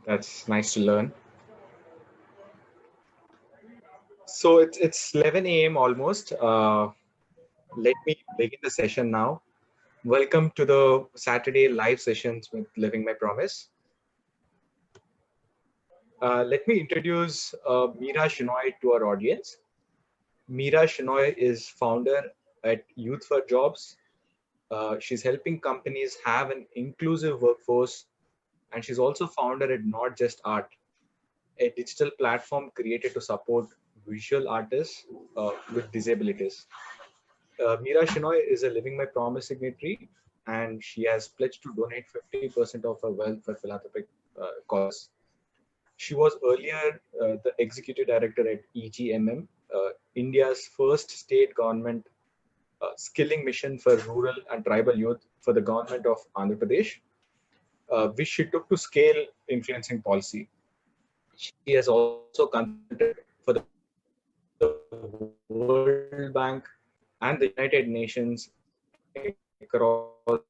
That's nice to learn. So it's 11 a.m. almost. Let me begin the session now. Welcome to the Saturday live sessions with Living My Promise. Let me introduce Meera Shenoy to our audience. Meera Shenoy is founder at Youth for Jobs. She's helping companies have an inclusive workforce, and she's also founder at Not Just Art, a digital platform created to support visual artists with disabilities. Meera Shenoy is a Living My Promise signatory, and she has pledged to donate 50% of her wealth for philanthropic causes. She was earlier the executive director at EGMM, India's first state government skilling mission for rural and tribal youth for the government of Andhra Pradesh, which she took to scale influencing policy. She has also consulted for the World Bank and the United Nations across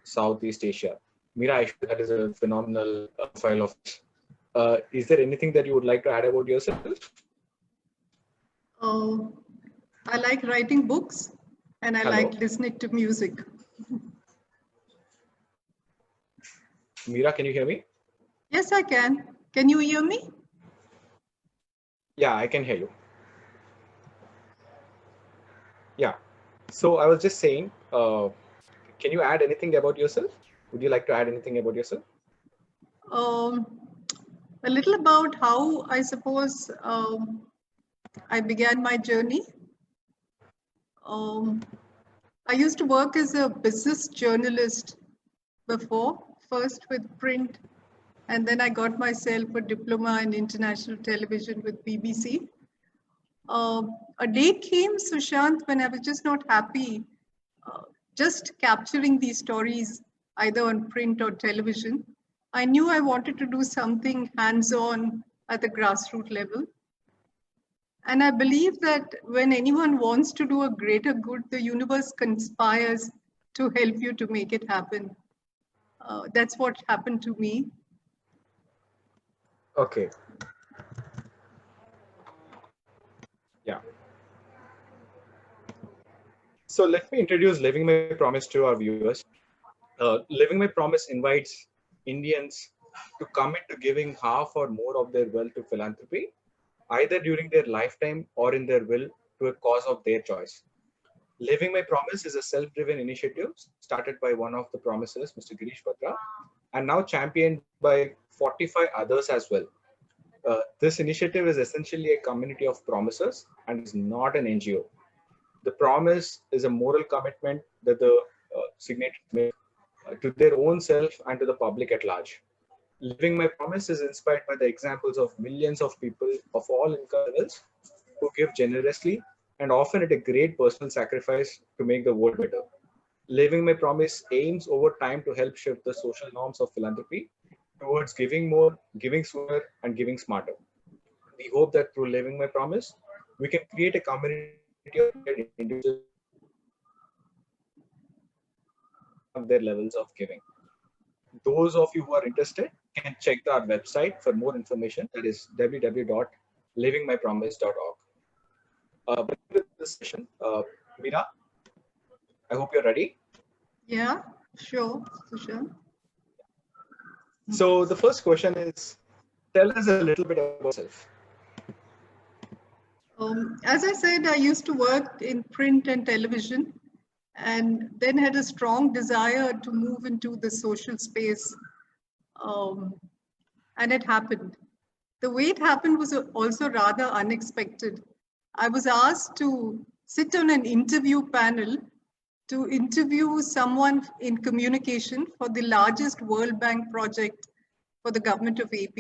Southeast Asia. Mira, I should say that is a phenomenal profile of yours. Is there anything that you would like to add about yourself? Oh, I like writing books and I Hello, like listening to music. Mira, can you hear me? Yes, I can. Can you hear me? Yeah, I can hear you. Yeah. So I was just saying, can you add anything about yourself? Would you like to add anything about yourself? Um, a little about how I suppose I began my journey. Um, I used to work as a business journalist before, first with print, and then I got myself a diploma in international television with BBC. A day came, Sushant, when I was just not happy uh, just capturing these stories either on print or television. I knew I wanted to do something hands on at the grassroots level. And I believe that when anyone wants to do a greater good, the universe conspires to help you to make it happen. That's what happened to me. Okay. Yeah. So let me introduce Living My Promise to our viewers. Living My Promise invites Indians to commit to giving half or more of their wealth to philanthropy, either during their lifetime or in their will, to a cause of their choice. Living My Promise is a self-driven initiative started by one of the promisers, Mr. Girish Batra, and now championed by 45 others as well. This initiative is essentially a community of promisers and is not an NGO. The promise is a moral commitment that the signatories make to their own self and to the public at large. Living My Promise is inspired by the examples of millions of people of all income levels who give generously and often at a great personal sacrifice to make the world better. Living My Promise aims over time to help shift the social norms of philanthropy towards giving more, giving sooner, and giving smarter. We hope that through Living My Promise, we can create a community of like-minded individuals of their levels of giving. Those of you who are interested can check our website for more information. That is www.livingmypromise.org. With this session, Meera, I hope you're ready. Yeah, sure, Sushant. So the first question is, tell us a little bit about yourself. As I said, I used to work in print and television and then had a strong desire to move into the social space. Um, and it happened. The way it happened was also rather unexpected. I was asked to sit on an interview panel to interview someone in communication for the largest World Bank project for the government of AP.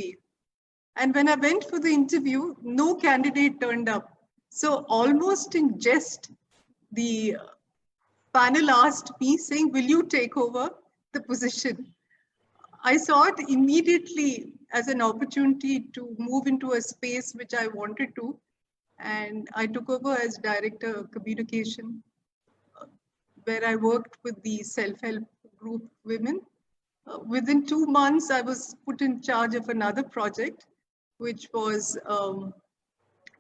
And when I went for the interview, no candidate turned up. So almost in jest, the panel asked me saying, will you take over the position? I saw it immediately as an opportunity to move into a space which I wanted to. And I took over as director of communication, where I worked with the self-help group women within 2 months, I was put in charge of another project, which was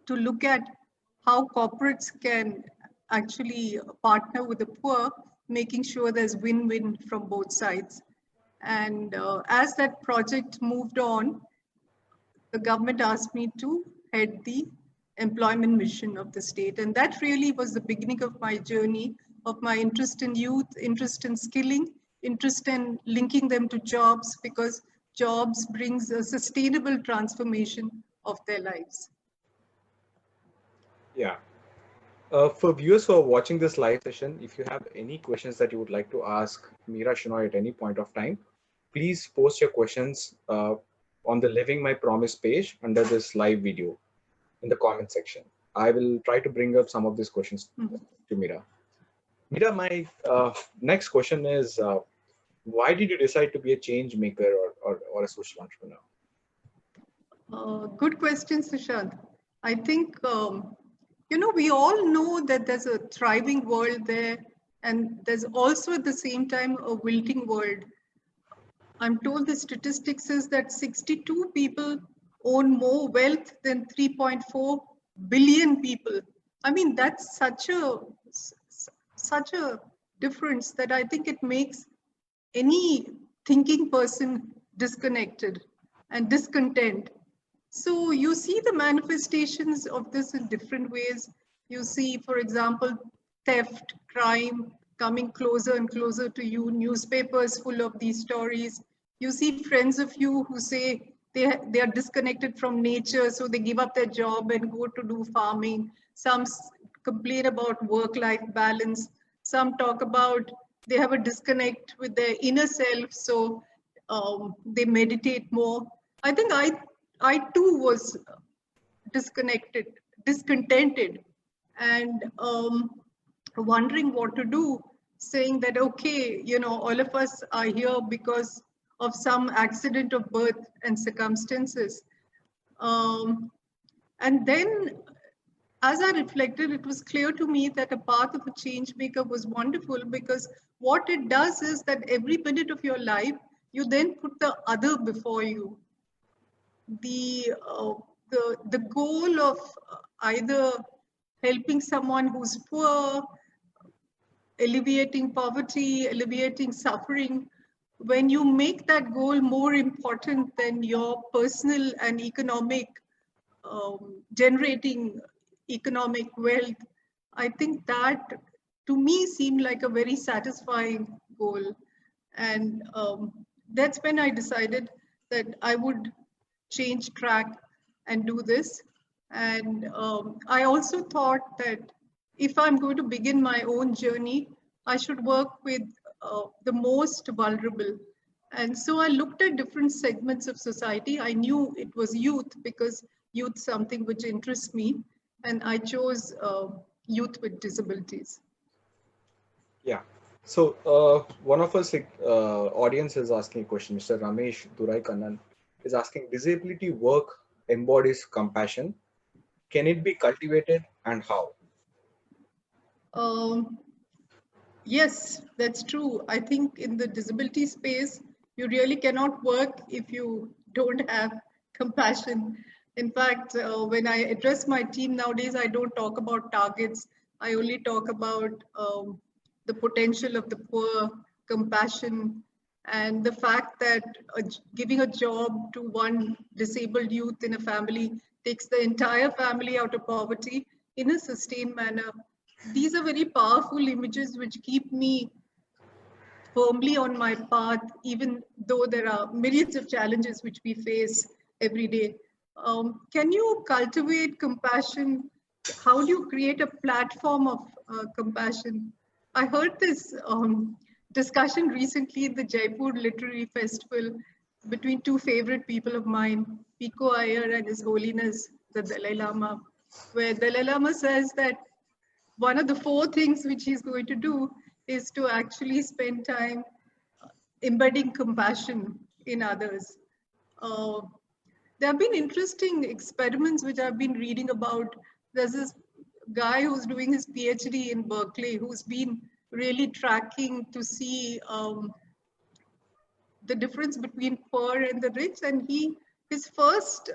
to look at how corporates can actually partner with the poor, making sure there's win-win from both sides. And as that project moved on, the government asked me to head the employment mission of the state. And that really was the beginning of my journey, of my interest in youth, interest in skilling, interest in linking them to jobs, because jobs brings a sustainable transformation of their lives. Yeah. For viewers who are watching this live session, if you have any questions that you would like to ask Meera Shenoy at any point of time, please post your questions on the Living My Promise page under this live video in the comment section. I will try to bring up some of these questions to Meera. Meera, my next question is, why did you decide to be a change maker or a social entrepreneur? Good question, Sushant. I think, we all know that there's a thriving world there, and there's also at the same time a wilting world. I'm told the statistics is that 62 people own more wealth than 3.4 billion people. I mean, that's such a difference that I think it makes any thinking person disconnected and discontent. So you see the manifestations of this in different ways. You see, for example, theft, crime coming closer and closer to you, newspapers full of these stories. You see friends of you who say they are disconnected from nature, so they give up their job and go to do farming. Some complain about work-life balance. Some talk about they have a disconnect with their inner self, so they meditate more. I think I too was discontented, and wondering what to do, saying that, okay, all of us are here because of some accident of birth and circumstances. And then as I reflected, it was clear to me that a path of a change maker was wonderful, because what it does is that every minute of your life, you then put the other before you. The goal of either helping someone who's poor, alleviating poverty, alleviating suffering, when you make that goal more important than your personal and economic generating economic wealth, I think that to me seemed like a very satisfying goal. And that's when I decided that I would change track and do this. And I also thought that if I'm going to begin my own journey, I should work with the most vulnerable. And so I looked at different segments of society. I knew it was youth because youth is something which interests me. And I chose youth with disabilities. Yeah. So one of us audience is asking a question. Mr. Ramesh Durai Kannan is asking, disability work embodies compassion. Can it be cultivated, and how? Yes, that's true. I think in the disability space, you really cannot work if you don't have compassion. In fact, when I address my team nowadays, I don't talk about targets. I only talk about the potential of the poor, compassion, and the fact that giving a job to one disabled youth in a family takes the entire family out of poverty in a sustained manner. These are very powerful images which keep me firmly on my path, even though there are myriads of challenges which we face every day. Can you cultivate compassion? How do you create a platform of compassion? I heard this discussion recently in the Jaipur Literary Festival between two favorite people of mine, Pico Iyer and His Holiness, the Dalai Lama, where Dalai Lama says that one of the four things which he's going to do is to actually spend time embedding compassion in others. Uh, there have been interesting experiments which I've been reading about. There's this guy who's doing his PhD in Berkeley who's been really tracking to see the difference between poor and the rich, and his first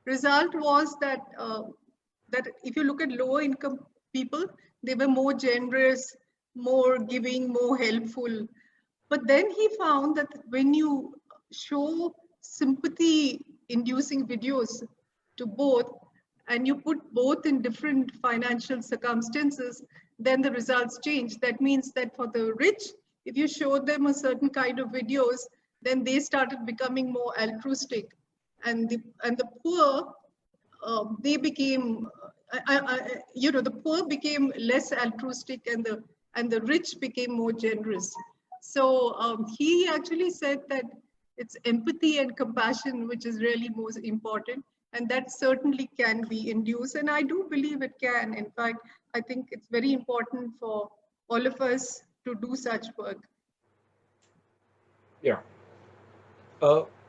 result was that that if you look at lower income people, they were more generous, more giving, more helpful. But then he found that when you show sympathy inducing videos to both, and you put both in different financial circumstances, then the results change. That means that for the rich, if you show them a certain kind of videos, then they started becoming more altruistic. And the poor, they became, the poor became less altruistic, and the rich became more generous. So he actually said that it's empathy and compassion which is really most important, and that certainly can be induced, and I do believe it can. In fact, I think it's very important for all of us to do such work. Yeah.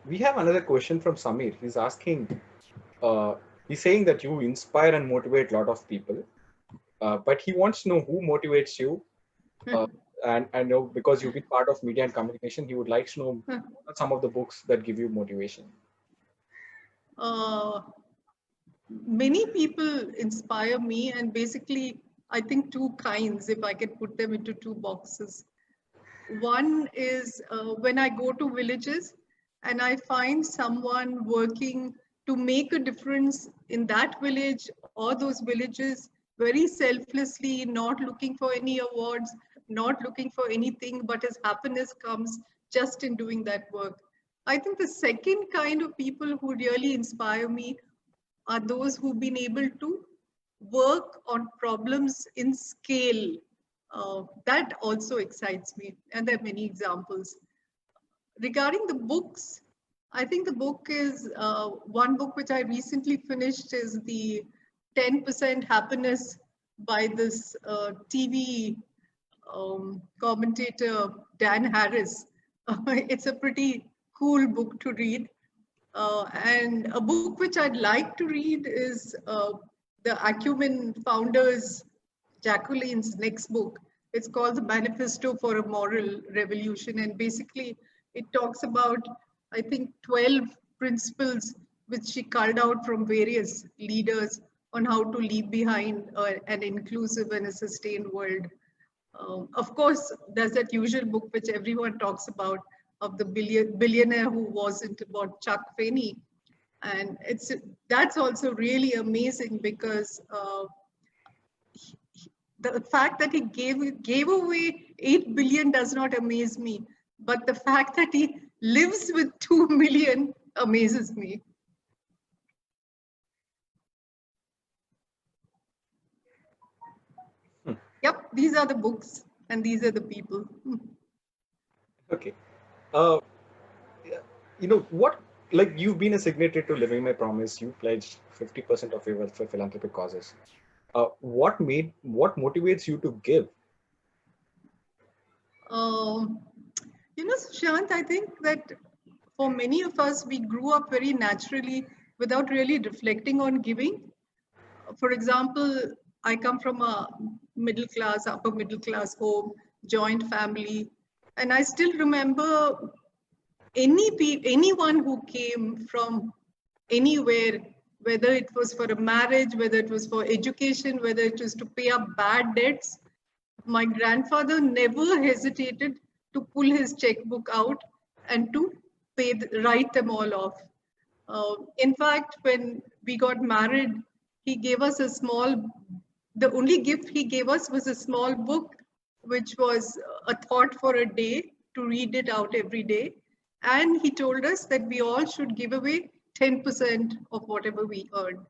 We have another question from Samir. He's asking, uh, he's saying that you inspire and motivate a lot of people, but he wants to know who motivates you. Uh, and I know because you've been part of media and communication, he would like to know some of the books that give you motivation. uh, Many people inspire me, and basically, I think two kinds, if I can put them into two boxes. One is when I go to villages and I find someone working to make a difference in that village or those villages very selflessly, not looking for any awards, not looking for anything, but his happiness comes just in doing that work. I think the second kind of people who really inspire me are those who've been able to work on problems in scale. That also excites me, and there are many examples. Regarding the books, I think the book is one book which I recently finished is the 10% Happiness by this TV commentator, Dan Harris. It's a pretty cool book to read. And a book which I'd like to read is the Acumen founders, Jacqueline's next book. It's called The Manifesto for a Moral Revolution. And basically, it talks about, I think, 12 principles which she culled out from various leaders on how to leave behind an inclusive and a sustained world. Of course, there's that usual book which everyone talks about of the billionaire who wasn't, about Chuck Finney, and that's also really amazing because the fact that he gave away 8 billion does not amaze me, but the fact that he lives with 2 million amazes me. Yep, these are the books and these are the people. Okay. Uh, what, like you've been a signatory to Living My Promise, you pledged 50% of your wealth for philanthropic causes. What motivates you to give? Um, Sushant, I think that for many of us, we grew up very naturally without really reflecting on giving. For example, I come from a middle class, upper middle class home, joint family, and I still remember anyone who came from anywhere, whether it was for a marriage, whether it was for education, whether it was to pay up bad debts, my grandfather never hesitated to pull his checkbook out and to write them all off. In fact, when we got married, he gave us the only gift he gave us was a small book, which was a thought for a day to read it out every day. And he told us that we all should give away 10% of whatever we earn.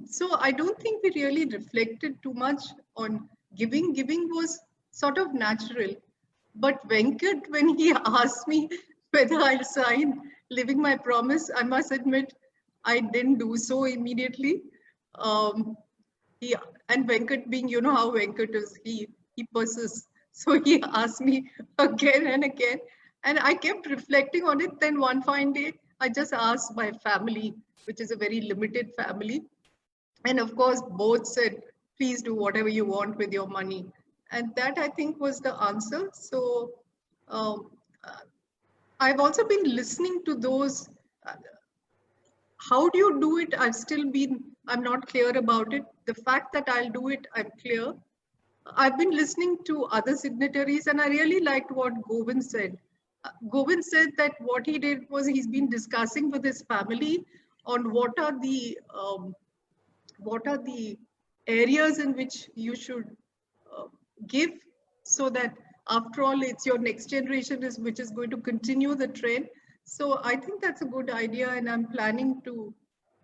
So I don't think we really reflected too much on giving. Giving was sort of natural. But Venkat, when he asked me whether I'll sign Living My Promise, I must admit I didn't do so immediately. Um, he, and Venkat being, you know how Venkat is, he persists. So he asked me again and again. And I kept reflecting on it. Then one fine day, I just asked my family, which is a very limited family. And of course, both said, please do whatever you want with your money. And that I think was the answer. So Um, uh, I've also been listening to those. Uh, how do you do it? I'm not clear about it. The fact that I'll do it, I'm clear. I've been listening to other signatories and I really liked what Govind said. Govind said that what he did was he's been discussing with his family on what are the areas in which you should uh, give, so that after all it's your next generation is which is going to continue the trend. So I think that's a good idea and I'm planning to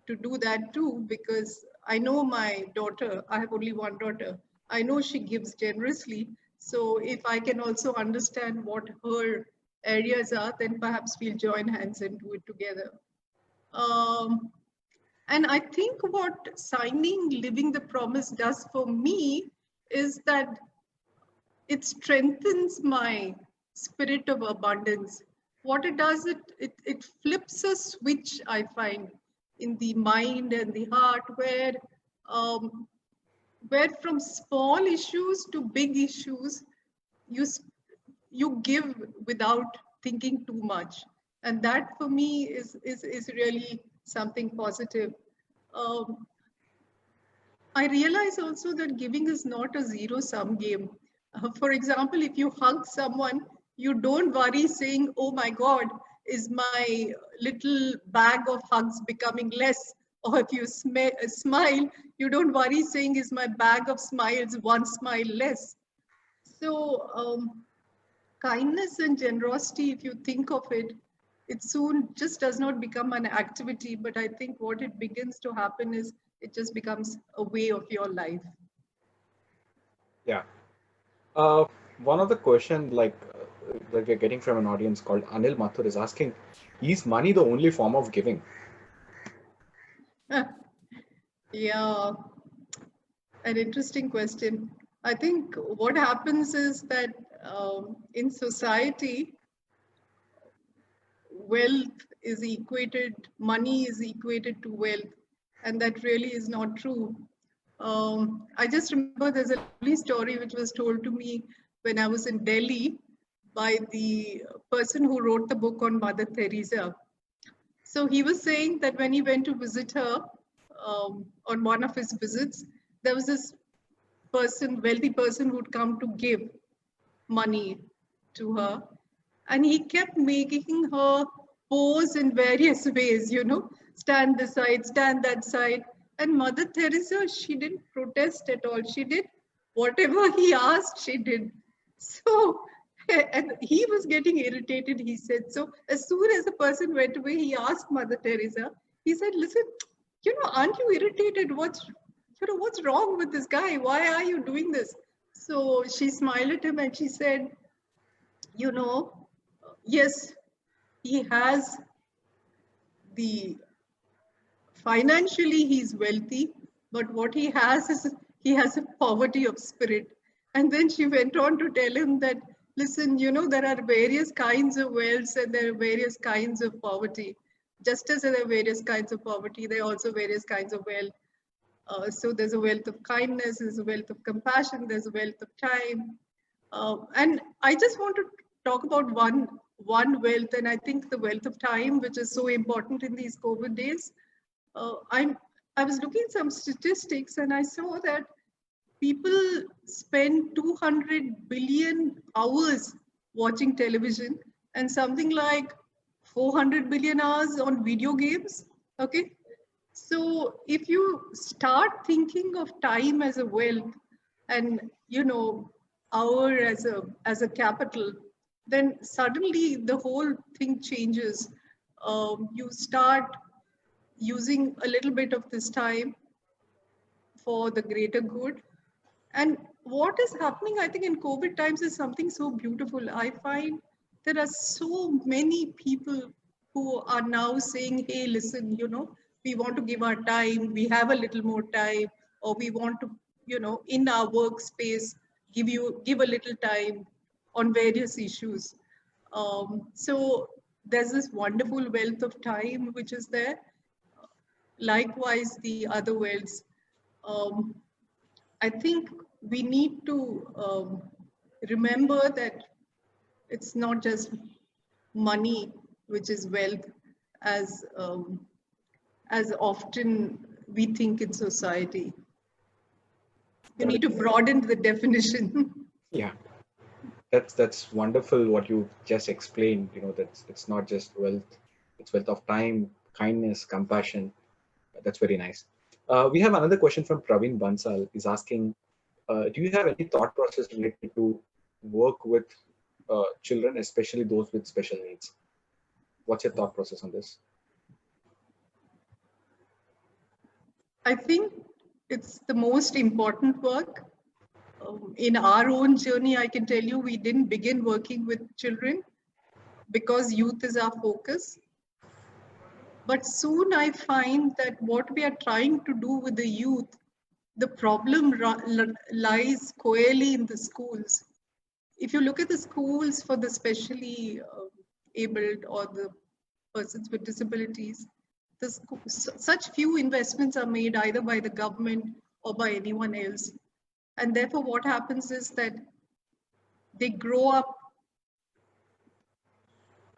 do that too, because I know my daughter, I have only one daughter, I know she gives generously. So if I can also understand what her areas are, then perhaps we'll join hands and do it together. um, and I think what signing Living the Promise does for me is that it strengthens my spirit of abundance. What it does, it flips a switch, I find, in the mind and the heart, um, where from small issues to big issues, you you give without thinking too much, and that for me is really something positive. Um, I realize also that giving is not a zero sum game. For example, if you hug someone, you don't worry saying, oh my God, is my little bag of hugs becoming less? Or if you smile, you don't worry saying, is my bag of smiles one smile less? So, kindness and generosity, if you think of it, it soon just does not become an activity, but I think what it begins to happen is it just becomes a way of your life. Yeah. Uh, One of the question that we're getting from an audience called Anil Mathur is asking, is money the only form of giving? Yeah, an interesting question. I think what happens is that in society, wealth is equated, money is equated to wealth, and that really is not true. I just remember there's a lovely story which was told to me when I was in Delhi by the person who wrote the book on Mother Teresa. So he was saying that when he went to visit her on one of his visits, there was this person, wealthy person, who'd come to give money to her. And he kept making her pose in various ways, stand this side, stand that side. And Mother Teresa, she didn't protest at all. She did whatever he asked, she did. So, and he was getting irritated, he said. So, as soon as the person went away, he asked Mother Teresa, he said, listen, aren't you irritated? What's wrong with this guy? Why are you doing this? So she smiled at him and she said, you know, yes, he has the financially he's wealthy, but what he has is he has a poverty of spirit. And then she went on to tell him that, listen, there are various kinds of wealth and there are various kinds of poverty. Just as there are various kinds of poverty, there are also various kinds of wealth. So there's a wealth of kindness, there's a wealth of compassion, there's a wealth of time. And I just want to talk about one wealth, and I think the wealth of time, which is so important in these COVID days. I was looking at some statistics, and I saw that people spend 200 billion hours watching television, and something like 400 billion hours on video games. Okay, so if you start thinking of time as a wealth, and hour as a capital, then suddenly the whole thing changes. You start using a little bit of this time for the greater good. And what is happening, I think, in COVID times is something so beautiful. I find there are so many people who are now saying, hey, listen, we want to give our time, we have a little more time, or we want to, in our workspace, give a little time on various issues. So there's this wonderful wealth of time which is there. Likewise, the other wealths. Um, I think we need to remember that it's not just money which is wealth, as as often we think in society. You need to Correct. broaden the definition. Yeah, that's wonderful what you just explained. You know, that's it's not just wealth; it's wealth of time, kindness, compassion. That's very nice. We have another question from Praveen Bansal. He's asking, do you have any thought process related to work with children, especially those with special needs? What's your thought process on this? I think it's the most important work. In our own journey, I can tell you we didn't begin working with children because youth is our focus. But soon I find that what we are trying to do with the youth, the problem lies squarely in the schools. If you look at the schools for the specially abled or the persons with disabilities, such few investments are made either by the government or by anyone else. And therefore, what happens is that they grow up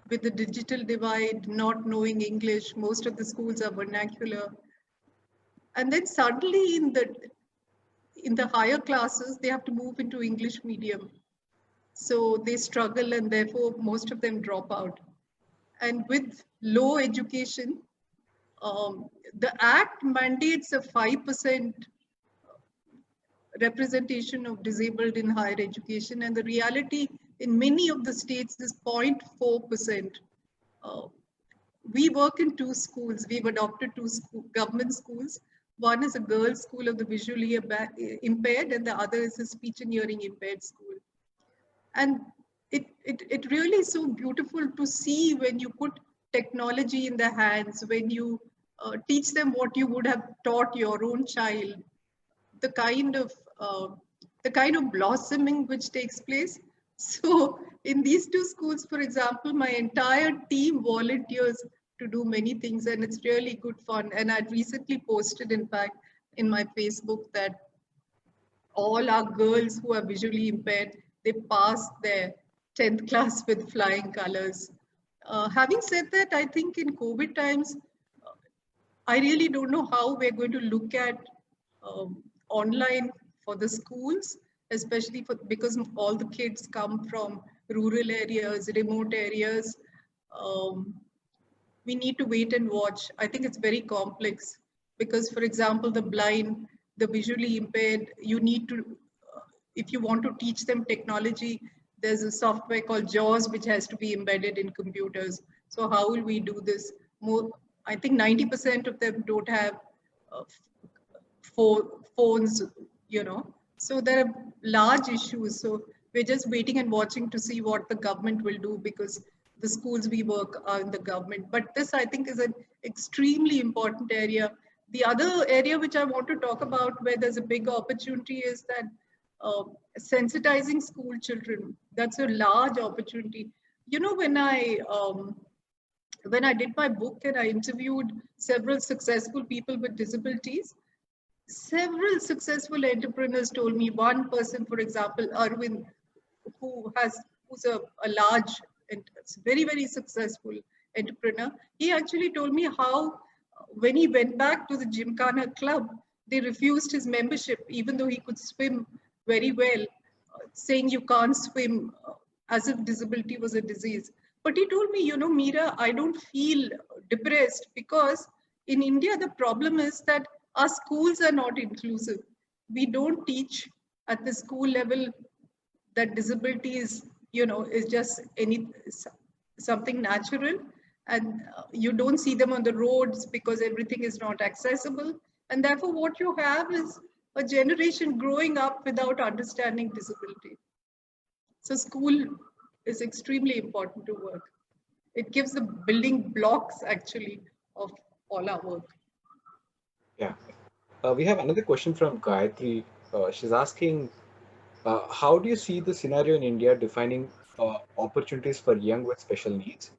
with the digital divide, not knowing English. Most of the schools are vernacular. And then suddenly in the higher classes, they have to move into English medium. So they struggle and therefore most of them drop out. And with low education, the Act mandates a 5% representation of disabled in higher education. And the reality in many of the states is 0.4%. We work in two schools. We've adopted two government schools. One is a girls' school of the visually impaired, and the other is a speech and hearing impaired school. And it really is so beautiful to see when you put technology in their hands, when you teach them what you would have taught your own child, the kind of uh, the kind of blossoming which takes place. So in these two schools, for example, my entire team volunteers to do many things, and it's really good fun. And I'd recently posted, in fact, in my Facebook that all our girls who are visually impaired, they passed their 10th class with flying colors. Having said that, I think in COVID times, I really don't know how we're going to look at online for the schools, especially for because all the kids come from rural areas, remote areas. Um, we need to wait and watch. I think it's very complex because, for example, the blind, the visually impaired, you need to, if you want to teach them technology, there's a software called JAWS which has to be embedded in computers. So how will we do this? More, I think 90% of them don't have uh, phones, you know. So there are large issues. So we're just waiting and watching to see what the government will do because the schools we work are in the government. But this, I think, is an extremely important area. The other area which I want to talk about where there's a big opportunity is that uh, sensitizing school children. That's a large opportunity. You know, when I did my book and I interviewed several successful people with disabilities, several successful entrepreneurs told me. One person, for example, Arvind, who's a large and very successful entrepreneur. He actually told me how when he went back to the Gymkhana club, they refused his membership, even though he could swim very well, saying you can't swim, as if disability was a disease. But he told me, you know, Meera, I don't feel depressed because in India, the problem is that our schools are not inclusive. We don't teach at the school level that disability is, you know, is just something natural, and you don't see them on the roads because everything is not accessible. And therefore, what you have is a generation growing up without understanding disability. So school is extremely important to work. It gives the building blocks actually of all our work. Yeah. We have another question from Gayatri. She's asking, how do you see the scenario in India defining opportunities for young with special needs?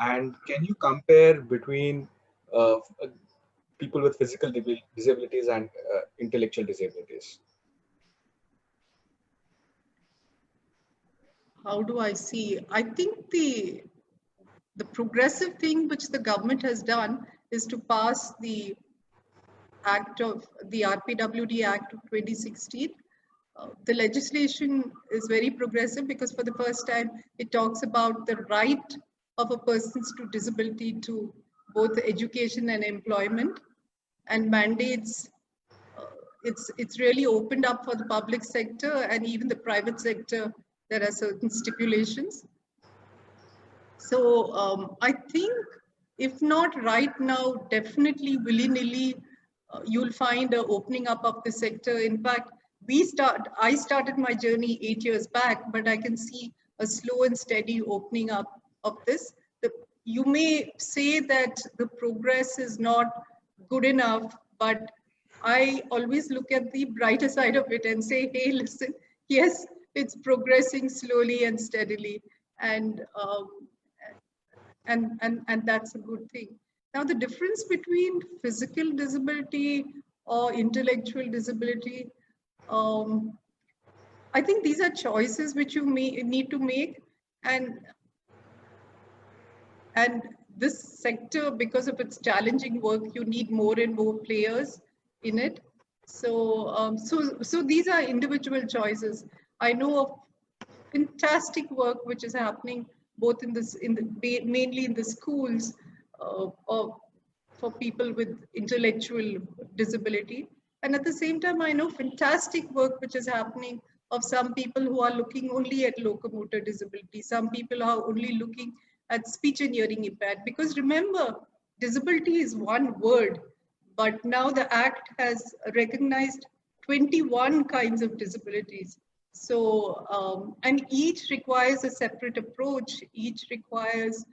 And can you compare between uh, uh, people with physical disabilities and intellectual disabilities? how do I see? I think the progressive thing which the government has done is to pass the RPWD Act of 2016. The legislation is very progressive because for the first time it talks about the right of a person's to disability to both education and employment, and mandates. It's really opened up for the public sector and even the private sector. There are certain stipulations. So I think if not right now, definitely willy-nilly, you'll find an opening up of the sector. In fact, I started my journey 8 years back, but I can see a slow and steady opening up of this. You may say that the progress is not good enough, but I always look at the brighter side of it and say, hey, listen, yes, it's progressing slowly and steadily. And that's a good thing. Now, the difference between physical disability or intellectual disability, I think these are choices which you need to make, and this sector, because of its challenging work, you need more and more players in it. So so these are individual choices. I know of fantastic work which is happening both mainly in the schools or for people with intellectual disability, and at the same time I know fantastic work which is happening of some people who are looking only at locomotor disability, some people are only looking at speech and hearing impaired, because remember, disability is one word, but now the act has recognized 21 kinds of disabilities. So, and each requires a separate approach, each requires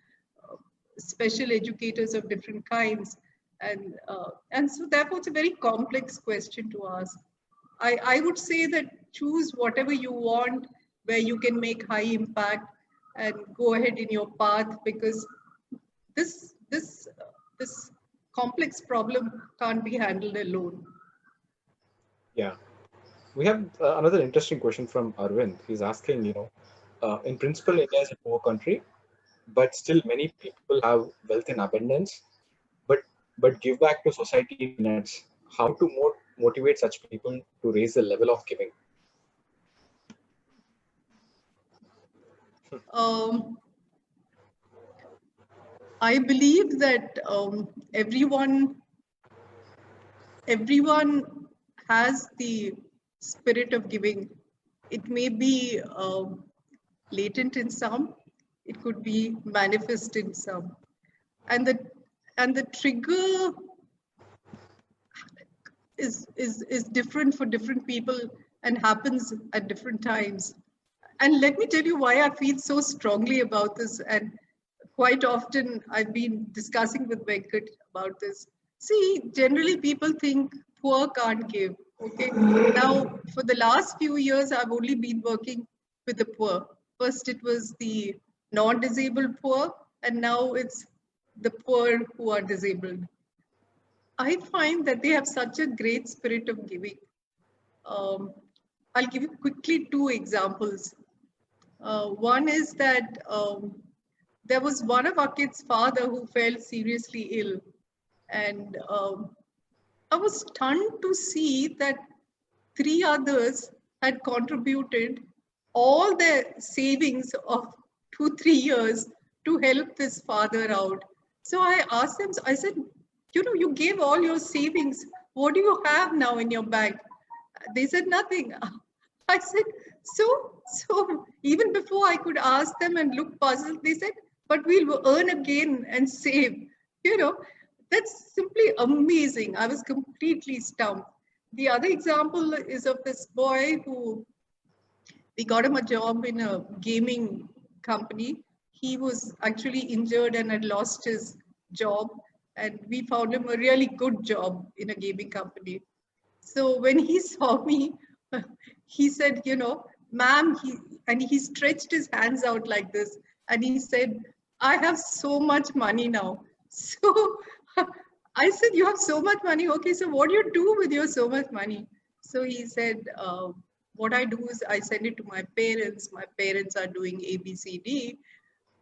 special educators of different kinds. And so therefore it's a very complex question to ask. I would say that choose whatever you want, where you can make high impact, and go ahead in your path, because this complex problem can't be handled alone. Yeah. We have another interesting question from Arvind. He's asking, in principle, India is a poor country, but still many people have wealth in abundance, but give back to society in minutes. How to motivate such people to raise the level of giving? I believe that everyone has the spirit of giving. It may be latent in some, it could be manifest in some, and the trigger is different for different people and happens at different times. And let me tell you why I feel so strongly about this. And quite often I've been discussing with Venkat about this. See, generally people think poor can't give. Okay. Now, for the last few years, I've only been working with the poor. First, it was the non-disabled poor, and now it's the poor who are disabled. I find that they have such a great spirit of giving. I'll give you quickly two examples. One is that there was one of our kids' father who fell seriously ill, and I was stunned to see that 3 others had contributed all their savings of 2-3 years to help this father out. So I asked them, I said, you gave all your savings. What do you have now in your bank? They said nothing. I said, so even before I could ask them and look puzzled, they said, but we'll earn again and save. That's simply amazing. I was completely stumped. The other example is of this boy who, we got him a job in a gaming company. He was actually injured and had lost his job, and we found him a really good job in a gaming company. So when he saw me, he said, ma'am, he stretched his hands out like this, and he said, I have so much money now. So I said, you have so much money. Okay, so what do you do with your so much money? So he said, what I do is I send it to my parents. My parents are doing A, B, C, D.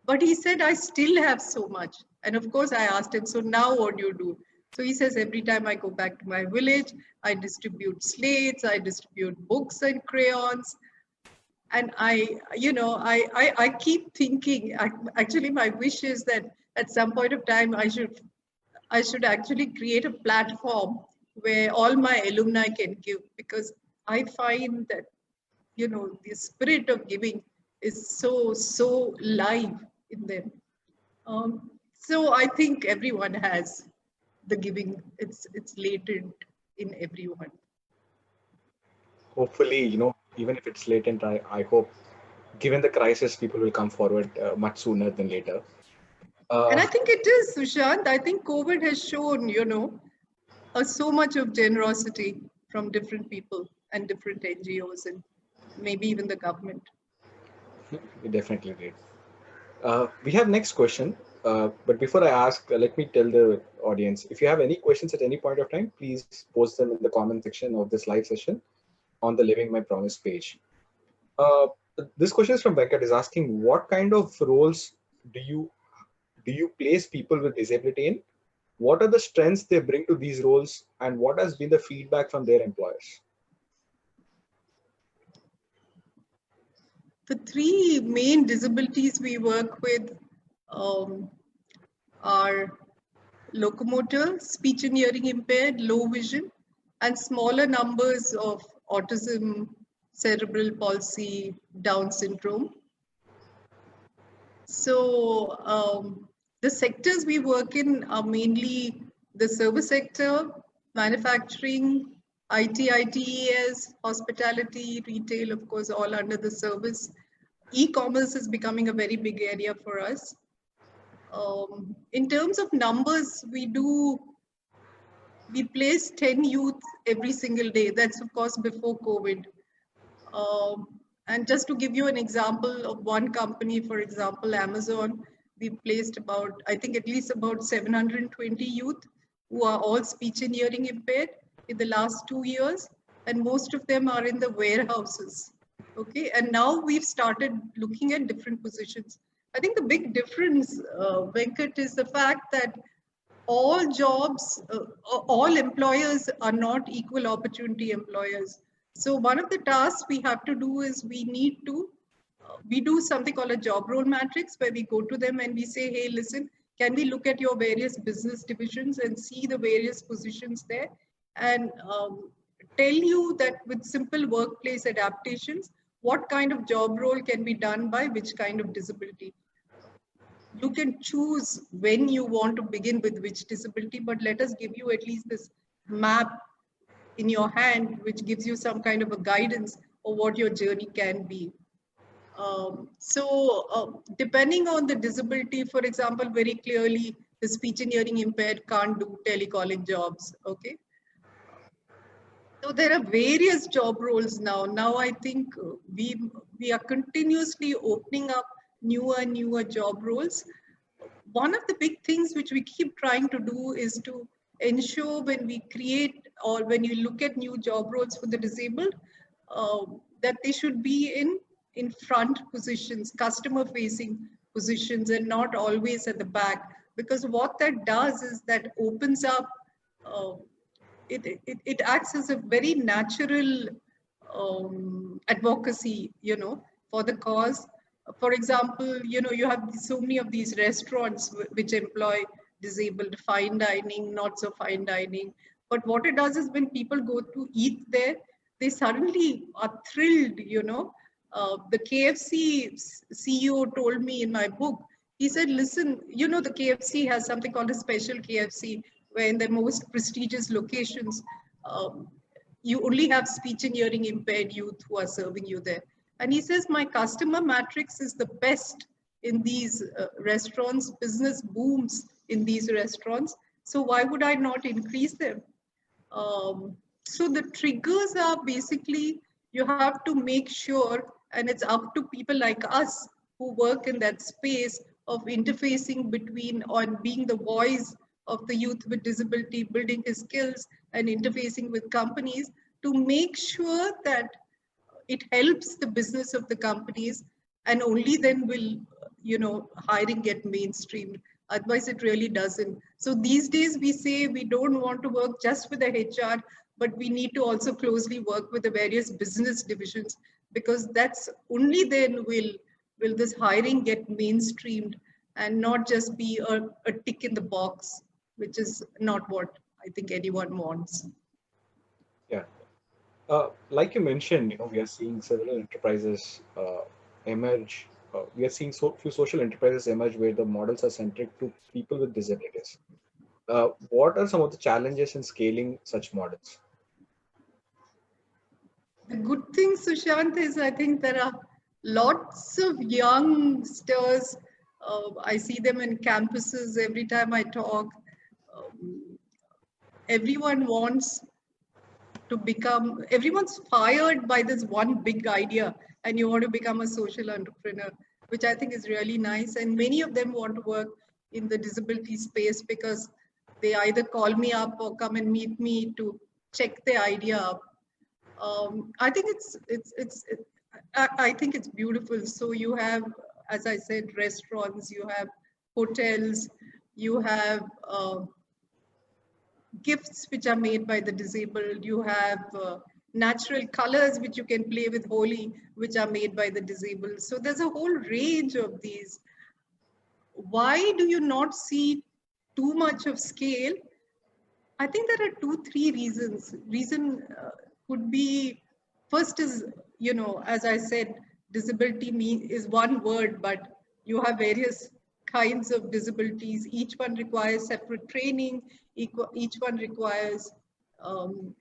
But he said, I still have so much. And of course, I asked him, so now what do you do? So he says, every time I go back to my village, I distribute slates, I distribute books and crayons. And I keep thinking, actually, my wish is that at some point of time, I should actually create a platform where all my alumni can give, because I find that, the spirit of giving is so live in them. So I think everyone has the giving. It's latent in everyone. Hopefully, even if it's latent, I hope, given the crisis, people will come forward much sooner than later. And I think it is, Sushant. I think COVID has shown, so much of generosity from different people and different NGOs and maybe even the government. We definitely did. We have next question. But before I ask, let me tell the audience, if you have any questions at any point of time, please post them in the comment section of this live session on the Living My Promise page. Uh, this question is from Venkat, is asking, what kind of roles do you place people with disability in? What are the strengths they bring to these roles, and what has been the feedback from their employers? The three main disabilities we work with um, are locomotor, speech and hearing impaired, low vision, and smaller numbers of autism, cerebral palsy, Down syndrome. So the sectors we work in are mainly the service sector, manufacturing, IT, ITES, hospitality, retail, of course, all under the service. E-commerce is becoming a very big area for us. In terms of numbers, we place 10 youth every single day. That's of course before COVID. And just to give you an example of one company, for example, Amazon, we placed about, I think at least about 720 youth who are all speech and hearing impaired in the last 2 years. And most of them are in the warehouses. Okay, and now we've started looking at different positions. I think the big difference, Venkat, is the fact that all jobs, all employers are not equal opportunity employers. So one of the tasks we have to do is we do something called a job role matrix, where we go to them and we say, hey, listen, can we look at your various business divisions and see the various positions there, and tell you that with simple workplace adaptations, what kind of job role can be done by which kind of disability. You can choose when you want to begin with which disability, but let us give you at least this map in your hand, which gives you some kind of a guidance of what your journey can be. Depending on the disability, for example, very clearly, the speech and hearing impaired can't do telecalling jobs, okay? So there are various job roles now. Now I think we are continuously opening up newer job roles. One of the big things which we keep trying to do is to ensure when we create or when you look at new job roles for the disabled, that they should be in front positions, customer facing positions, and not always at the back. Because what that does is that opens up, it acts as a very natural advocacy, for the cause. For example, you have so many of these restaurants which employ disabled, fine dining, not so fine dining. But what it does is when people go to eat there, they suddenly are thrilled, The KFC CEO told me in my book, he said, listen, the KFC has something called a special KFC, where in the most prestigious locations, you only have speech and hearing impaired youth who are serving you there. And he says, my customer matrix is the best in these restaurants, business booms in these restaurants. So why would I not increase them? So the triggers are basically, you have to make sure, and it's up to people like us who work in that space of interfacing between, on being the voice of the youth with disability, building his skills and interfacing with companies to make sure that it helps the business of the companies, and only then will, hiring get mainstreamed. Otherwise, it really doesn't. So these days we say we don't want to work just with the HR, but we need to also closely work with the various business divisions, because that's only then will this hiring get mainstreamed and not just be a tick in the box, which is not what I think anyone wants. Yeah. Like you mentioned, we are seeing several enterprises emerge. We are seeing few social enterprises emerge where the models are centric to people with disabilities. What are some of the challenges in scaling such models? The good thing, Sushant, is I think there are lots of youngsters. I see them in campuses every time I talk. Um, Everyone wants to become, everyone's fired by this one big idea, and you want to become a social entrepreneur, which I think is really nice. And many of them want to work in the disability space because they either call me up or come and meet me to check the idea up. I think I think it's beautiful. So you have, as I said, restaurants, you have hotels, you have gifts which are made by the disabled. You have natural colors which you can play with Holi, which are made by the disabled. So there's a whole range of these. Why do you not see too much of scale? I think there are 2, 3 reasons. Reason could be, first is, as I said, disability is one word, but you have various kinds of disabilities. Each one requires separate training. Each one requires, um,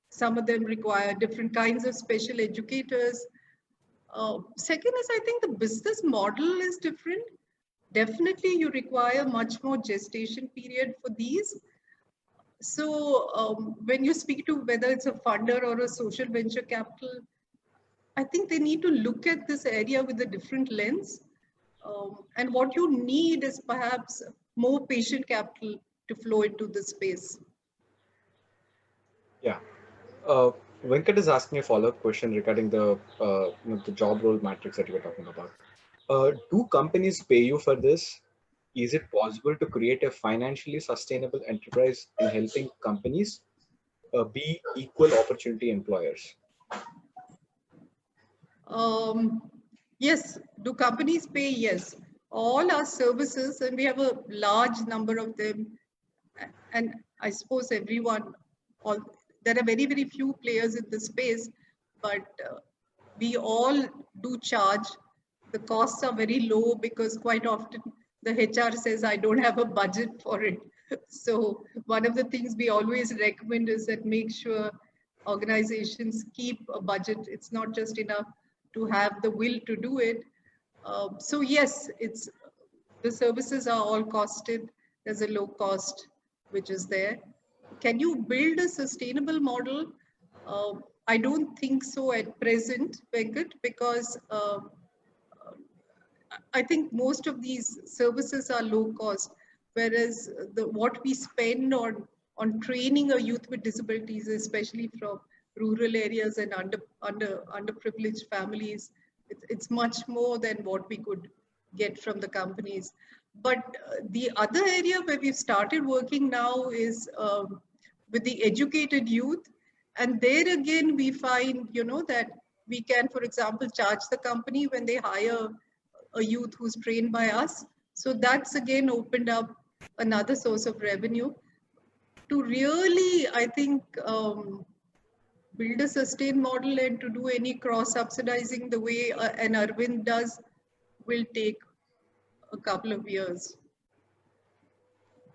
some of them require different kinds of special educators. Second is, I think the business model is different. Definitely, you require much more gestation period for these. So when you speak to whether it's a funder or a social venture capital, I think they need to look at this area with a different lens. And what you need is perhaps more patient capital to flow into this space. Yeah. Uh, Venkat is asking a follow-up question regarding the job role matrix that you were talking about. Do companies pay you for this? Is it possible to create a financially sustainable enterprise in helping companies be equal opportunity employers? Um, yes, do companies pay? Yes. All our services, and we have a large number of them, and I suppose everyone, all there are very, very few players in the space, but we all do charge. The costs are very low because quite often the HR says, I don't have a budget for it. So one of the things we always recommend is that make sure organizations keep a budget. It's not just enough to have the will to do it. So yes, it's the services are all costed. There's a low cost which is there. Can you build a sustainable model? I don't think so at present, Venkat, because I think most of these services are low cost, whereas what we spend on training a youth with disabilities, especially from rural areas and underprivileged families, it's much more than what we could get from the companies. But the other area where we've started working now is with the educated youth, and there again we find that we can, for example, charge the company when they hire a youth who's trained by us. So that's again opened up another source of revenue to really, I think, build a sustained model, and to do any cross subsidizing the way an Arvind does will take a couple of years,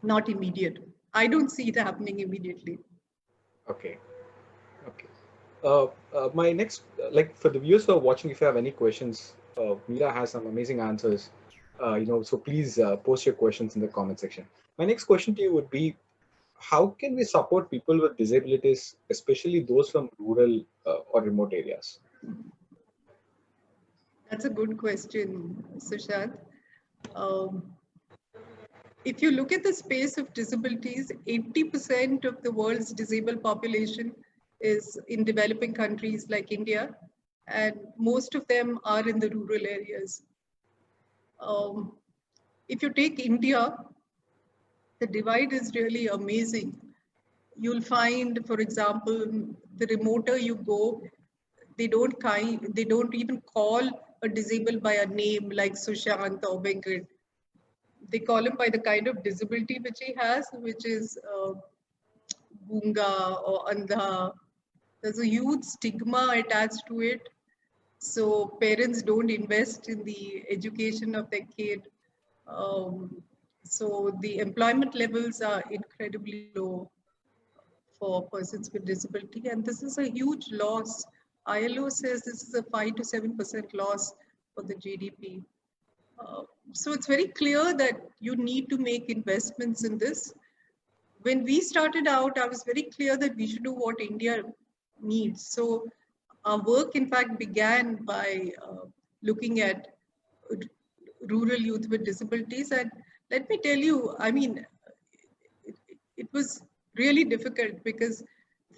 not immediate. I don't see it happening immediately. Okay. Okay. My next, like for the viewers who are watching, if you have any questions, Meera has some amazing answers. So please post your questions in the comment section. My next question to you would be, how can we support people with disabilities, especially those from rural or remote areas? That's a good question, Sushant. Um, if you look at the space of disabilities, 80% of the world's disabled population is in developing countries like India, and most of them are in the rural areas. Um, if you take India, the divide is really amazing. You'll find, for example, the remoter you go, they don't even call a disabled by a name like Sushant or Venkat. They call him by the kind of disability which he has, which is Gunga or Andha. There's a huge stigma attached to it. So parents don't invest in the education of their kid. So the employment levels are incredibly low for persons with disability, and this is a huge loss. ILO says this is a 5 to 7% loss for the GDP. So it's very clear that you need to make investments in this. When we started out, I was very clear that we should do what India needs. So our work, in fact, began by looking at rural youth with disabilities. And let me tell you, I mean, it was really difficult because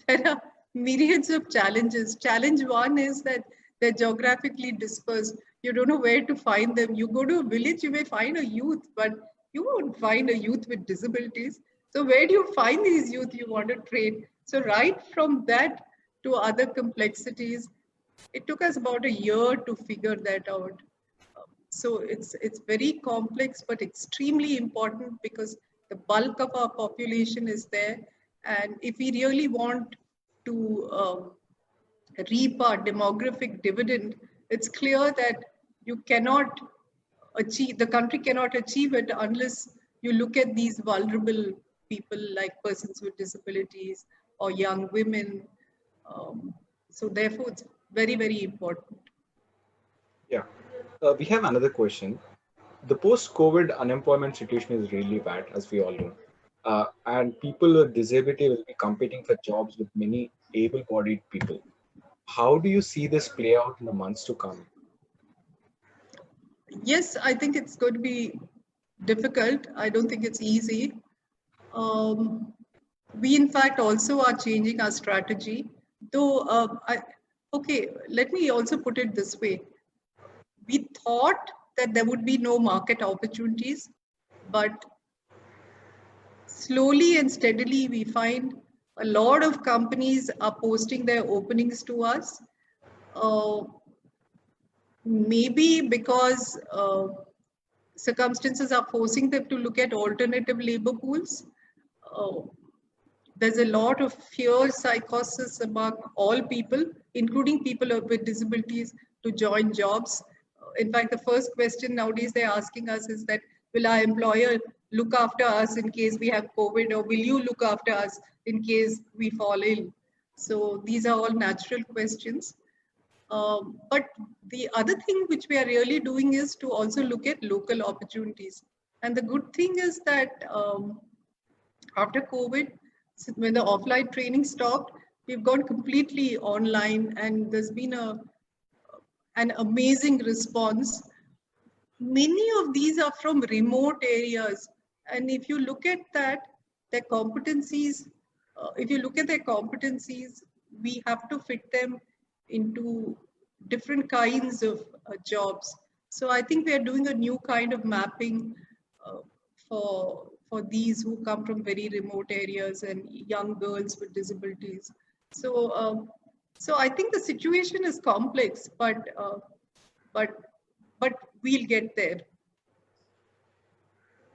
there are myriads of challenges. Challenge one is that they're geographically dispersed. You don't know where to find them. You go to a village, you may find a youth, but you won't find a youth with disabilities. So where do you find these youth you want to train? So right from that to other complexities, it took us about a year to figure that out. So it's very complex, but extremely important because the bulk of our population is there. And if we really want to reap our demographic dividend, it's clear that you cannot achieve, the country cannot achieve it unless you look at these vulnerable people like persons with disabilities or young women. So therefore, it's very, very important. Yeah. We have another question. The post-COVID unemployment situation is really bad, as we all know. And people with disability will be competing for jobs with many able-bodied people. How do you see this play out in the months to come? Yes, I think it's going to be difficult. I don't think it's easy. Um, we, in fact, also are changing our strategy. Though, okay, let me also put it this way. We thought that there would be no market opportunities, but slowly and steadily we find a lot of companies are posting their openings to us. Uh, Maybe because circumstances are forcing them to look at alternative labor pools. Uh, there's a lot of fear psychosis among all people, including people with disabilities, to join jobs. In fact, the first question nowadays they're asking us is that, will our employer look after us in case we have COVID, or will you look after us in case we fall ill? So these are all natural questions. But the other thing which we are really doing is to also look at local opportunities. And the good thing is that after COVID, when the offline training stopped, we've gone completely online, and there's been an amazing response. Many of these are from remote areas. And if you look at that, their competencies, if you look at their competencies, we have to fit them into different kinds of jobs. So I think we are doing a new kind of mapping uh, for these who come from very remote areas and young girls with disabilities. So so I think the situation is complex, but but we'll get there.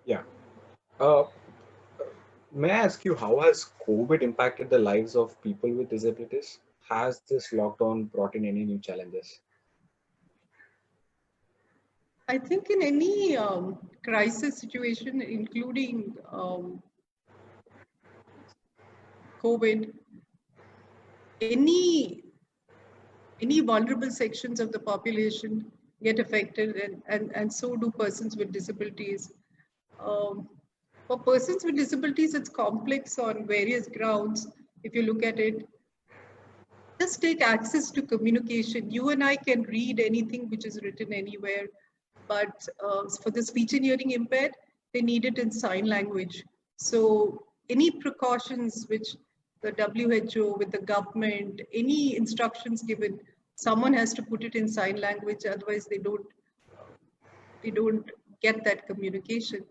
Yeah. Uh, may I ask you, how has COVID impacted the lives of people with disabilities? Has this lockdown brought in any new challenges? I think in any crisis situation, including COVID, any any vulnerable sections of the population get affected, and so do persons with disabilities. Um, for persons with disabilities, it's complex on various grounds. If you look at it, just take access to communication. You and I can read anything which is written anywhere, but for the speech and hearing impaired, they need it in sign language. So any precautions which the WHO, with the government, any instructions given, someone has to put it in sign language, otherwise they don't get that communication.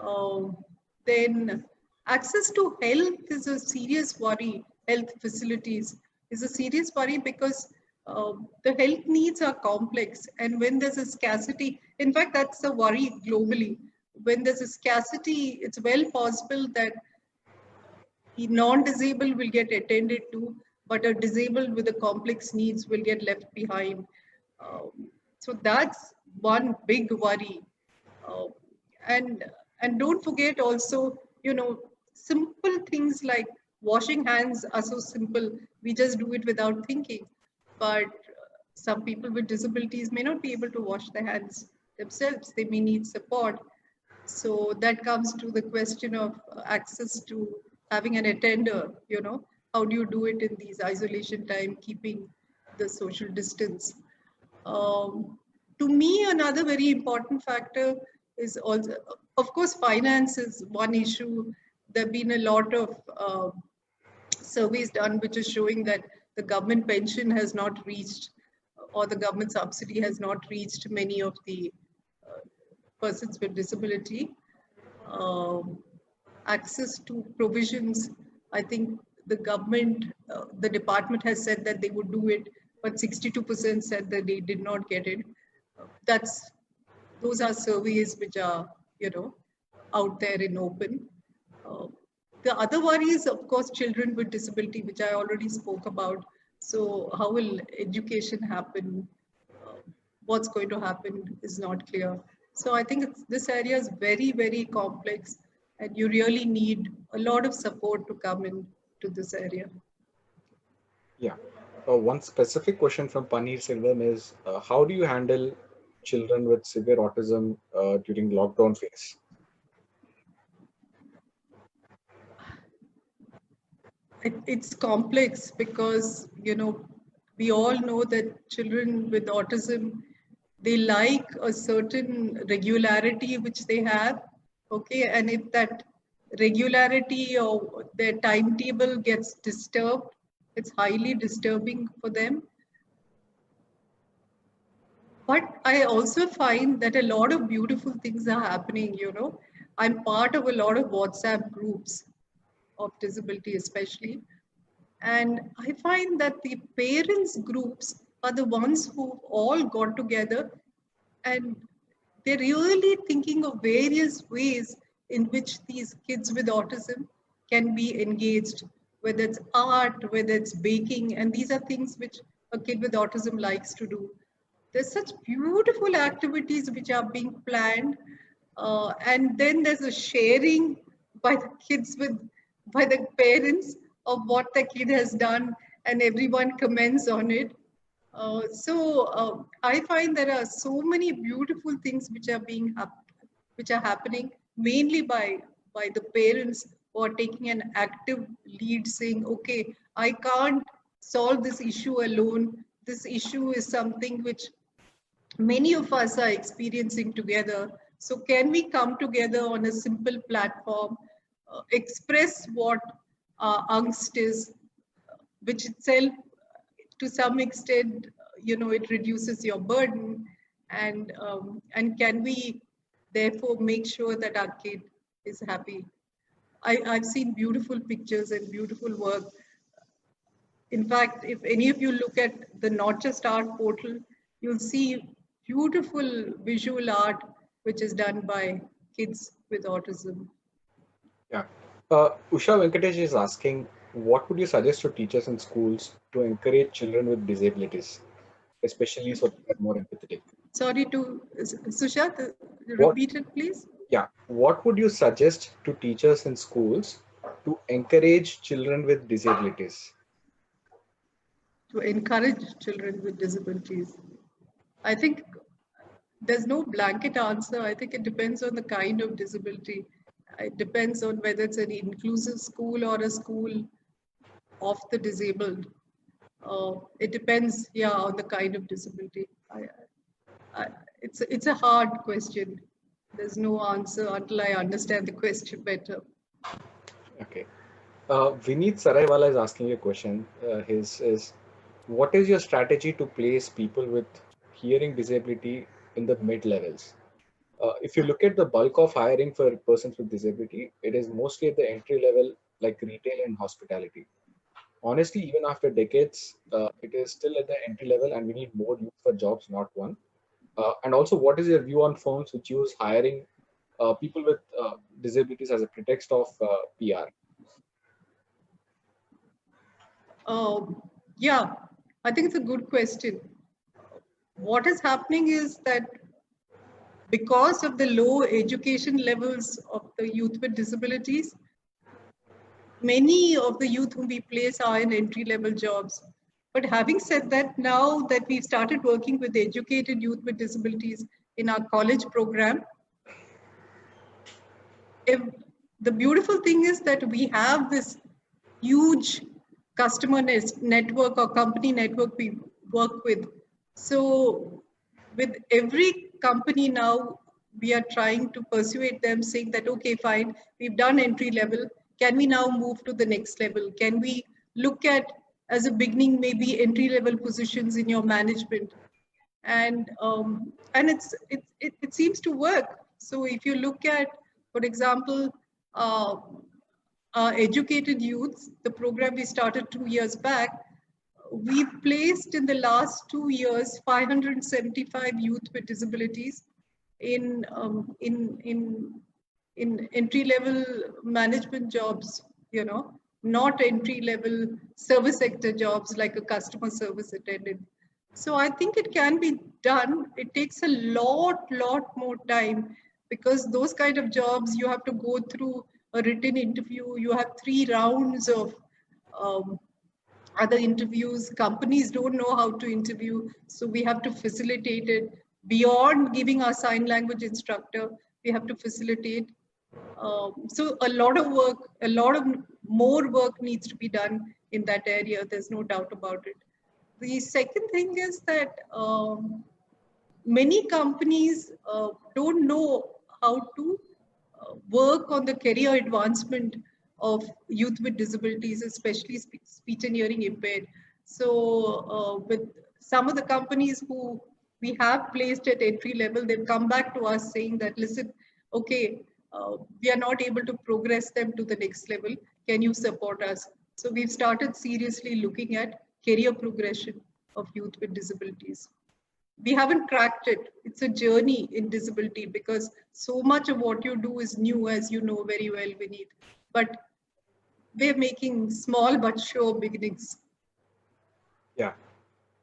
Um, then access to health is a serious worry. Health facilities is a serious worry because the health needs are complex, and when there's a scarcity, in fact, that's a worry globally. When there's a scarcity, it's well possible that the non-disabled will get attended to, but a disabled with the complex needs will get left behind. So that's one big worry. Uh, and and don't forget also, simple things like washing hands are so simple. We just do it without thinking. But some people with disabilities may not be able to wash their hands themselves. They may need support. So that comes to the question of access to having an attender, how do you do it in these isolation time, keeping the social distance? To me, another very important factor is also, of course, finance is one issue. There have been a lot of surveys done which is showing that the government pension has not reached, or the government subsidy has not reached many of the persons with disability. Um, Access to provisions, I think the government, the department has said that they would do it, but 62% said that they did not get it. That's Those are surveys which are, out there in open. Uh, the other worry is, of course, children with disability, which I already spoke about. So how will education happen? Uh, what's going to happen is not clear. So I think this area is very, very complex, and you really need a lot of support to come in to this area. Yeah. One specific question from Paneer Silvam is, how do you handle children with severe autism during lockdown phase? It's complex because, we all know that children with autism, they like a certain regularity which they have. Okay, and if that regularity or their timetable gets disturbed, it's highly disturbing for them. But I also find that a lot of beautiful things are happening. I'm part of a lot of WhatsApp groups of disability especially. And I find that the parents groups are the ones who all got together, and they're really thinking of various ways in which these kids with autism can be engaged, whether it's art, whether it's baking, and these are things which a kid with autism likes to do. There's such beautiful activities which are being planned, and then there's a sharing by the kids with by the parents of what the kid has done, and everyone comments on it. I find there are so many beautiful things which are which are happening mainly by the parents who are taking an active lead, saying, "Okay, I can't solve this issue alone. This issue is something which many of us are experiencing together. So can we come together on a simple platform, express what our angst is, which itself, to some extent, it reduces your burden, and can we therefore make sure that our kid is happy? I've seen beautiful pictures and beautiful work. In fact, if any of you look at the Not Just Art portal, you'll see beautiful visual art which is done by kids with autism. Yeah. Usha Venkatesh is asking, what would you suggest to teachers in schools to encourage children with disabilities, especially so that they're more empathetic? Sorry to, Sushant, What, repeat it, please. yeah, what would you suggest to teachers in schools to encourage children with disabilities? To encourage children with disabilities. I think there's no blanket answer. I think it depends on the kind of disability. It depends on whether it's an inclusive school or a school of the disabled. It depends, yeah, on the kind of disability. I, it's a hard question. There's no answer until I understand the question better. Okay. Vineet Saraiwala is asking a question. His is, what is your strategy to place people with hearing disability in the mid levels? If you look at the bulk of hiring for persons with disability, it is mostly at the entry level, like retail and hospitality. Honestly, even after decades, it is still at the entry level, and we need more youth for jobs, not one. And also, what is your view on firms which use hiring people with disabilities as a pretext of PR? Um, yeah, I think it's a good question. What is happening is that because of the low education levels of the youth with disabilities, many of the youth whom we place are in entry level jobs. But having said that, now that we've started working with educated youth with disabilities in our college program, if the beautiful thing is that we have this huge customer network or company network we work with. So with every company now, we are trying to persuade them saying that, okay, fine, we've done entry level. Can we now move to the next level? Can we look at, as a beginning, maybe entry level positions in your management? And it seems to work. So if you look at, for example, uh, educated youths, the program we started 2 years back, we placed in the last 2 years 575 youth with disabilities in in entry level management jobs, not entry level service sector jobs like a customer service attendant. So I think it can be done. It takes a lot more time, because those kind of jobs you have to go through a written interview. You have 3 rounds of um, other interviews. Companies don't know how to interview, so we have to facilitate it. Beyond giving our sign language instructor, we have to facilitate. So a lot of work, a lot of more work needs to be done in that area. There's no doubt about it. The second thing is that many companies don't know how to work on the career advancement of youth with disabilities, especially speech and hearing impaired. So, with some of the companies who we have placed at entry level, they've come back to us saying that, listen, okay, we are not able to progress them to the next level. Can you support us? So, we've started seriously looking at career progression of youth with disabilities. We haven't cracked it. It's a journey in disability, because so much of what you do is new, as you know very well, Vineet. But we're making small but sure beginnings. Yeah.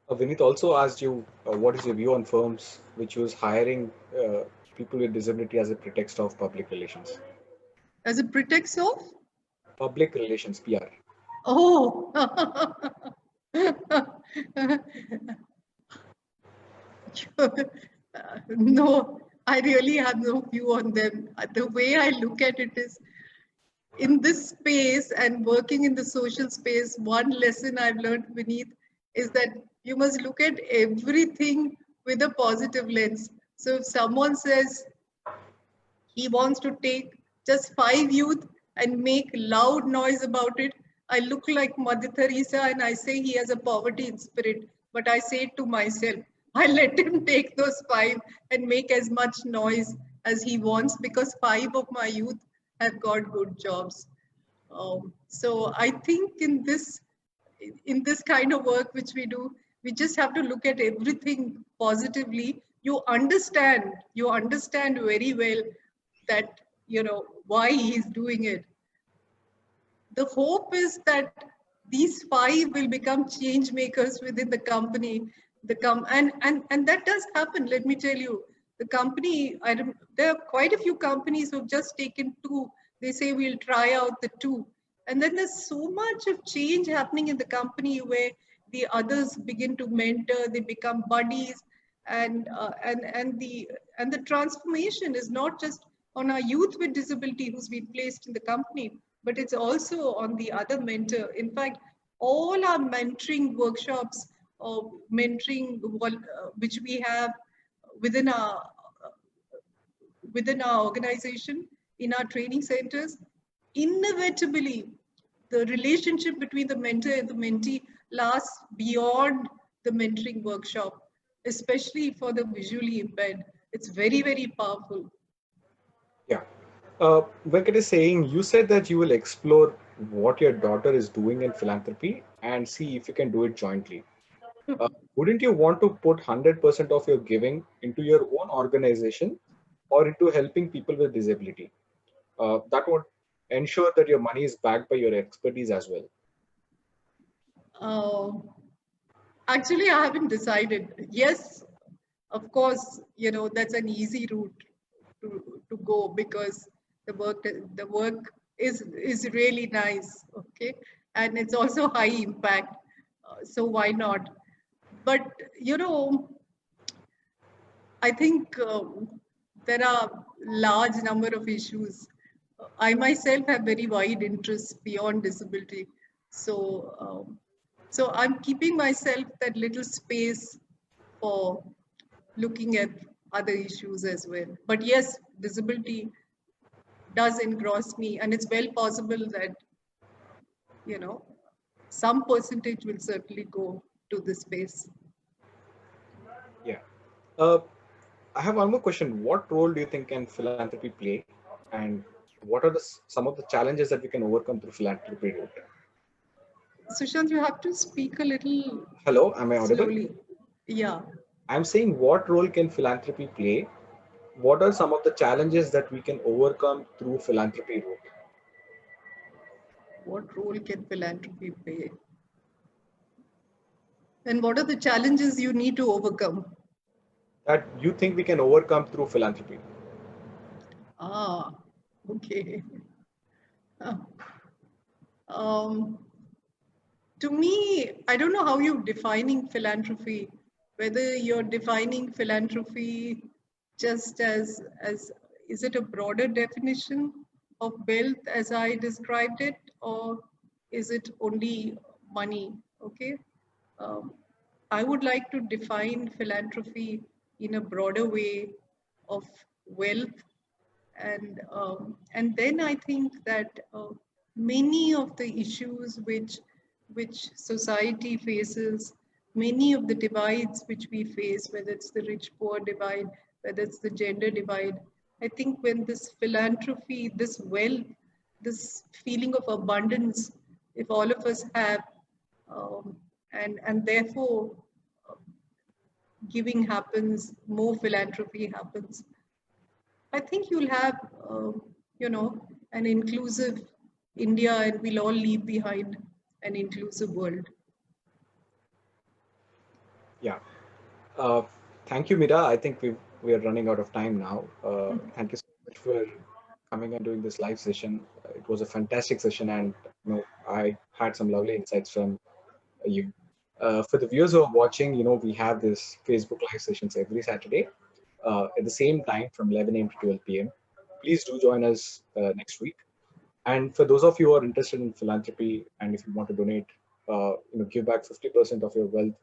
Vineet also asked you, what is your view on firms which use hiring people with disability as a pretext of public relations? As a pretext of, Public relations, PR. oh, no, I really have no view on them. The way I look at it is, in this space and working in the social space, one lesson I've learned, Vineet, is that you must look at everything with a positive lens. So if someone says he wants to take just 5 youth and make loud noise about it, I look like Mother Teresa and I say he has a poverty in spirit. But I say it to myself, I let him take those 5 and make as much noise as he wants, because 5 of my youth have got good jobs. So I think in this kind of work which we do, we just have to look at everything positively. You understand very well that why he's doing it. The hope is that these 5 will become change makers within the company. And that does happen. Let me tell you, the company. There are quite a few companies who've just taken 2. They say we'll try out the 2, and then there's so much of change happening in the company where the others begin to mentor. They become buddies, and the transformation is not just on our youth with disability who's been placed in the company, but it's also on the other mentor. In fact, all our mentoring workshops or mentoring which we have within our within our organization, in our training centers, inevitably the relationship between the mentor and the mentee lasts beyond the mentoring workshop, especially for the visually impaired. It's very, very powerful. Yeah. Venkat is saying, you said that you will explore what your daughter is doing in philanthropy and see if you can do it jointly. Wouldn't you want to put 100% of your giving into your own organization or into helping people with disability? That would ensure that your money is backed by your expertise as well. Uh, Actually, I haven't decided. Yes, of course, that's an easy route to go because the work is really nice, okay, and it's also high impact. So why not? But you know, I think there are large number of issues. I myself have very wide interests beyond disability, so so I'm keeping myself that little space for looking at other issues as well. But yes, disability does engross me, and it's well possible that you know some percentage will certainly go to this space. Yeah. Uh, I have one more question. What role do you think can philanthropy play, and what are some of the challenges that we can overcome through philanthropy route? Sushant, you have to speak a little Hello, am I audible? slowly. Yeah. I'm saying, what role can philanthropy play? What are some of the challenges that we can overcome through philanthropy route? What role can philanthropy play? And what are the challenges you need to overcome? That you think we can overcome through philanthropy? Ah, okay. Um, to me, I don't know how you're defining philanthropy, whether you're defining philanthropy just as is it a broader definition of wealth as I described it, or is it only money? Okay. Um, I would like to define philanthropy in a broader way of wealth, and then I think that many of the issues which society faces, many of the divides which we face, whether it's the rich-poor divide, whether it's the gender divide, I think when this philanthropy, this wealth, this feeling of abundance, if all of us have, um, and therefore giving happens, more philanthropy happens. I think you'll have, an inclusive India, and we'll all leave behind an inclusive world. Yeah. Uh, Thank you, Mira. I think we are running out of time now. Thank you so much for coming and doing this live session. It was a fantastic session, and I had some lovely insights from you. For the viewers who are watching, we have this Facebook live sessions every Saturday at the same time from 11 a.m. to 12 p.m. Please do join us next week. And for those of you who are interested in philanthropy, and if you want to donate, give back 50% of your wealth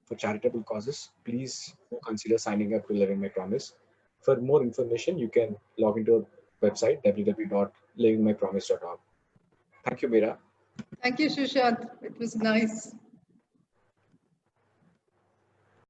for charitable causes, please do consider signing up to Living My Promise. For more information, you can log into our website, www.livingmypromise.org. Thank you, Mira. Thank you, Sushant. It was nice.